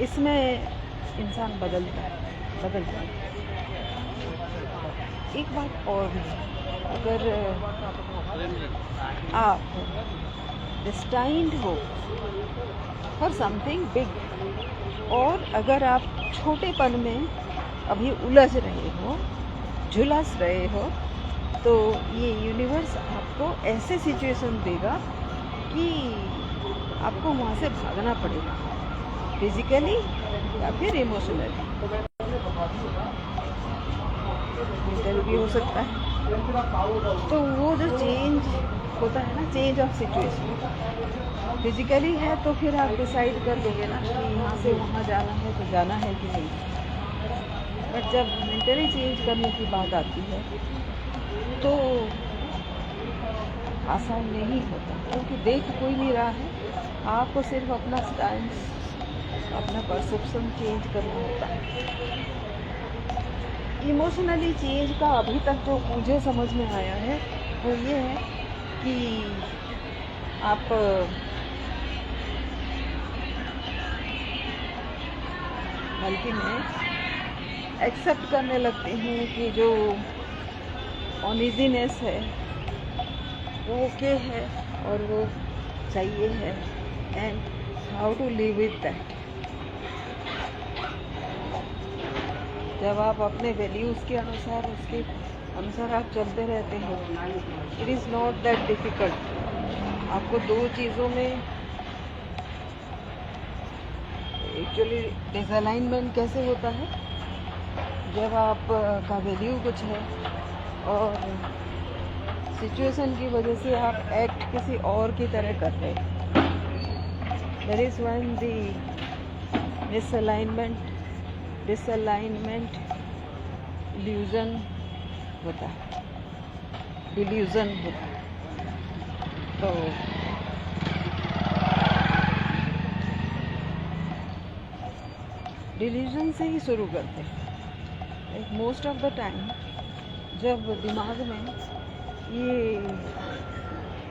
इसमें इंसान बदलता है। एक बात और भी है, अगर आप destined हो फॉर समथिंग बिग, और अगर आप छोटेपन में अभी उलझ रहे हो, झुलस रहे हो, तो ये यूनिवर्स आपको ऐसे सिचुएशन देगा कि आपको वहाँ से भागना पड़ेगा, फिजिकली या फिर इमोशनली। मेंटल भी हो सकता है। तो वो जो चेंज होता है ना, चेंज ऑफ सिचुएशन, फिजिकली है तो फिर आप डिसाइड कर दोगे ना कि यहाँ से वहाँ जाना है तो जाना है कि नहीं। बट जब मेंटली चेंज करने की बात आती है तो आसान नहीं होता, क्योंकि देख कोई नहीं रहा है, आपको सिर्फ अपना स्टैंस, अपना परसेप्शन चेंज करना होता है। इमोशनली चेंज का अभी तक जो मुझे समझ में आया है वो ये है कि आप बल्कि में एक्सेप्ट करने लगते हैं कि जो अनईजीनेस है वो ओके है और वो चाहिए है, and how to live with that. जब आप अपने वैल्यूज़ के अनुसार, उसके अनुसार आप चलते रहते हो, it is not that difficult. आपको दो चीज़ों में एक्चुअली डिसअलाइनमेंट कैसे होता है, जब आप का वैल्यू कुछ है और सिचुएशन की वजह से आप एक्ट किसी और की तरह कर रहे हैं, that is when the disalignment illusion होता है, डिल्यूजन होता है। तो डिल्यूजन से ही शुरू करते हैं। मोस्ट ऑफ द टाइम जब दिमाग में ये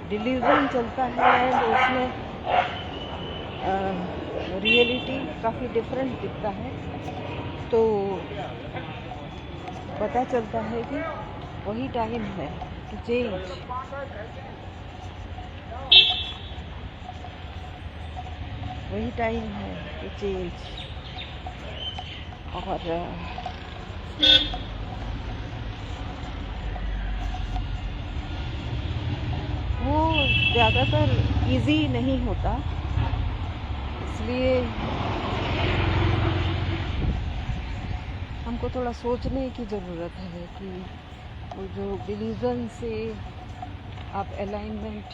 डिल्यूजन चलता है एंड उसमें रियलिटी काफ़ी डिफरेंट दिखता है, तो पता चलता है कि वही टाइम है कि चेंज। वही टाइम है कि चेंज। और वो ज़्यादातर इजी नहीं होता, इसलिए हमको थोड़ा सोचने की ज़रूरत है कि वो जो डिल्यूजन से आप अलाइनमेंट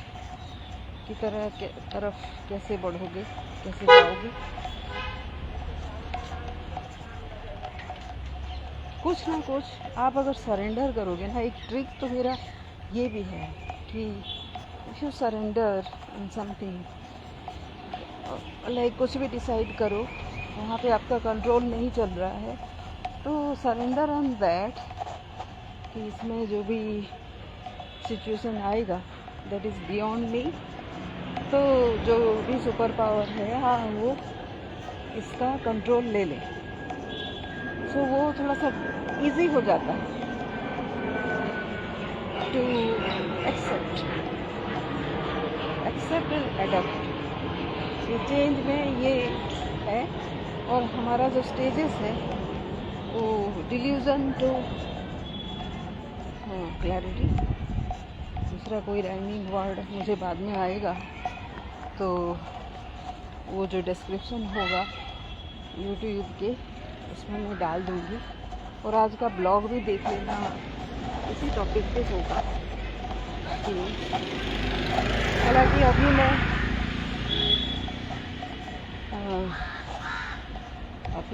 की तरफ कैसे बढ़ोगे, कैसे जाओगे। कुछ ना कुछ आप अगर सरेंडर करोगे ना, एक ट्रिक तो मेरा ये भी है कि if you surrender in something, like कुछ भी डिसाइड करो, वहाँ पे आपका कंट्रोल नहीं चल रहा है, तो सरेंडर ऑन दैट कि इसमें जो भी सिचुएशन आएगा दैट इज़ बियॉन्ड मी, तो जो भी सुपर पावर है, हाँ, वो इसका कंट्रोल ले ले। सो वो थोड़ा सा इजी हो जाता है टू एक्सेप्ट एंड अडॉप्ट। ये चेंज में ये है, और हमारा जो स्टेजेस है वो डिल्यूजन टू क्लैरिटी। दूसरा कोई राइमिंग वर्ड मुझे बाद में आएगा, तो वो जो डिस्क्रिप्शन होगा यूट्यूब के, उसमें मैं डाल दूँगी। और आज का ब्लॉग भी देख लेना, इसी टॉपिक पे होगा। हालांकि अभी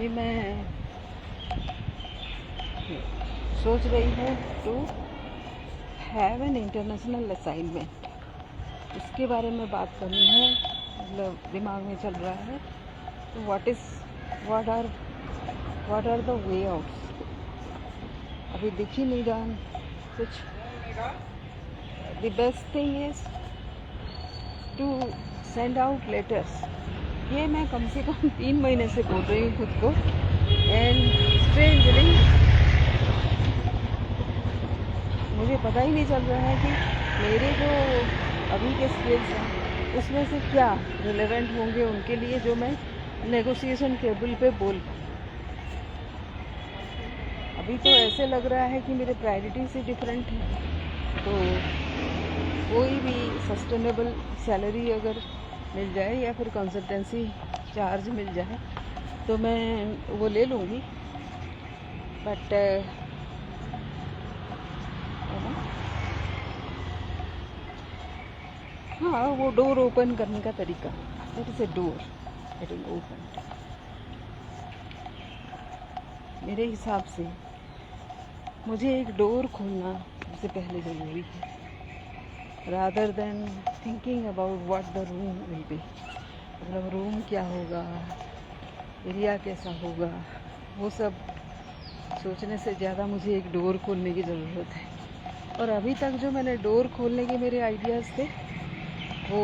मैं सोच रही हूँ to have an international assignment, इसके बारे में बात करनी है, मतलब दिमाग में चल रहा है। तो what are the way outs? अभी दिख ही नहीं रहा कुछ। The best thing is to send out letters ये मैं कम से कम 3 महीने से बोल रही हूँ खुद को। एंड स्ट्रेंजली मुझे पता ही नहीं चल रहा है कि मेरे जो अभी के स्किल्स हैं उसमें से क्या रिलेवेंट होंगे उनके लिए, जो मैं नेगोशिएशन टेबल पे बोल पाऊँ। अभी तो ऐसे लग रहा है कि मेरे प्रायोरिटी से डिफरेंट है। तो कोई भी सस्टेनेबल सैलरी अगर मिल जाए या फिर कंसल्टेंसी चार्ज मिल जाए तो मैं वो ले लूँगी। बट हाँ, वो डोर ओपन करने का तरीका, that is a door getting open. मेरे हिसाब से मुझे एक डोर खोलना सबसे पहले ज़रूरी है, rather than thinking about what the room will be. मतलब रूम क्या होगा, एरिया कैसा होगा, वो सब सोचने से ज़्यादा मुझे एक डोर खोलने की ज़रूरत है। और अभी तक जो मैंने डोर खोलने के मेरे आइडियाज़ थे वो